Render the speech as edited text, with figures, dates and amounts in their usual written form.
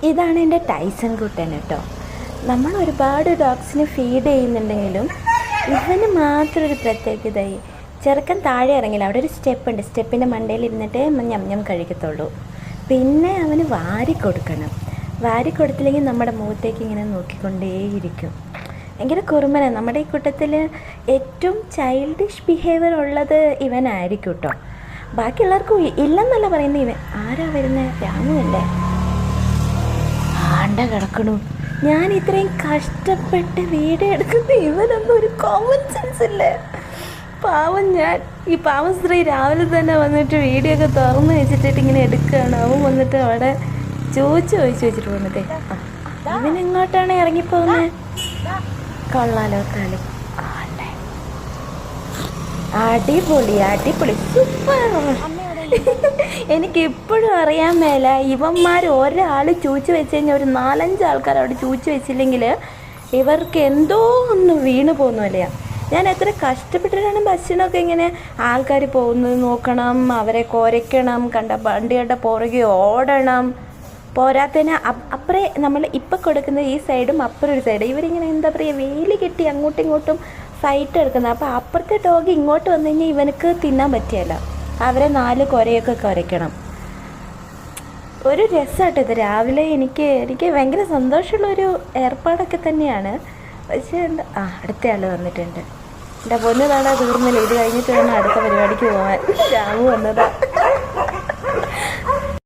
ഇതാണ് എൻ്റെ ടൈസൺ കുട്ടൻ കേട്ടോ. നമ്മൾ ഒരുപാട് ഡോഗ്സിന് ഫീഡ് ചെയ്യുന്നുണ്ടെങ്കിലും ഇവന് മാത്രം ഒരു പ്രത്യേകതയായി. ചെറുക്കൻ താഴെ ഇറങ്ങില്ല, അവിടെ ഒരു സ്റ്റെപ്പ് ഉണ്ട്, സ്റ്റെപ്പിൻ്റെ മണ്ടയിൽ ഇരുന്നിട്ടേ ഞം കഴിക്കത്തുള്ളൂ. പിന്നെ അവന് വാരി കൊടുക്കണം. വാരി കൊടുത്തില്ലെങ്കിൽ നമ്മുടെ മുഖത്തേക്ക് ഇങ്ങനെ നോക്കിക്കൊണ്ടേയിരിക്കും. ഭയങ്കര കുറുമ്പനാണ്. നമ്മുടെ ഈ കൂട്ടത്തിൽ ഏറ്റവും ചൈൽഡിഷ് ബിഹേവിയർ ഉള്ളത് ഇവനായിരിക്കും കേട്ടോ. ബാക്കിയുള്ളവർക്കും ഇല്ലെന്നല്ല പറയുന്നത്. ഇവൻ ആരാ വരുന്നത്? രാമുവല്ലേ? ആണ്ട കിടക്കണു. ഞാൻ ഇത്രയും കഷ്ടപ്പെട്ട് വീഡിയോ എടുക്കുന്ന ഇവനൊന്നും ഒരു കോമൺ സെൻസ് ഇല്ലേ? പാവം ഞാൻ ഈ പാവം സ്ത്രീ രാവിലെ തന്നെ വന്നിട്ട് വീഡിയോ ഒക്കെ തുറന്ന് വെച്ചിട്ട് ഇങ്ങനെ എടുക്കുകയാണ്. അവൻ വന്നിട്ട് അവിടെ ചോദിച്ചു വെച്ചിട്ട് വന്നിട്ട് ഇവനെങ്ങോട്ടാണ് ഇറങ്ങിപ്പോകുന്നത്? കൊള്ളാലോ കളി. അടിപൊളി അടിപൊളി സൂപ്പർ. എനിക്കിപ്പോഴും അറിയാൻ മേല ഇവന്മാർ ഒരാൾ ചൂച്ച് വെച്ച് കഴിഞ്ഞാൽ ഒരു 4-5 ആൾക്കാർ അവിടെ ചൂച്ച് വെച്ചില്ലെങ്കിൽ ഇവർക്ക് എന്തോ ഒന്ന് വീണ് പോകുന്നില്ല. ഞാൻ എത്ര കഷ്ടപ്പെട്ടിട്ടാണ് ഭക്ഷണമൊക്കെ ഇങ്ങനെ ആൾക്കാർ പോകുന്നത് നോക്കണം, അവരെ കുരയ്ക്കണം, കണ്ട വണ്ടികളുടെ പുറകെ ഓടണം. പോരാത്തതിന് അപ്പുറേ നമ്മൾ ഇപ്പം കൊടുക്കുന്ന ഈ സൈഡും അപ്പുറം ഒരു സൈഡ് ഇവരിങ്ങനെ എന്താ പറയുക വേലി കെട്ടി അങ്ങോട്ടും ഇങ്ങോട്ടും ഫൈറ്റ് എടുക്കുന്നത്. അപ്പോൾ അപ്പുറത്തെ ഡോഗ് ഇങ്ങോട്ട് വന്നു കഴിഞ്ഞാൽ ഇവനക്ക് തിന്നാൻ പറ്റിയല്ല, അവരെ 4 കുരയൊക്കെ കുരയ്ക്കണം. ഒരു രസമാട്ടോ ഇത്. രാവിലെ എനിക്ക് ഭയങ്കര സന്തോഷമുള്ളൊരു ഏർപ്പാടൊക്കെ തന്നെയാണ്. പക്ഷേ അടുത്ത ആൾ വന്നിട്ടുണ്ട്. എൻ്റെ പൊന്നു നാളെ തീർന്നില്ല, ഇത് കഴിഞ്ഞിട്ട് വേണം അടുത്ത പരിപാടിക്ക് പോകാൻ. രാമു വന്നതാ.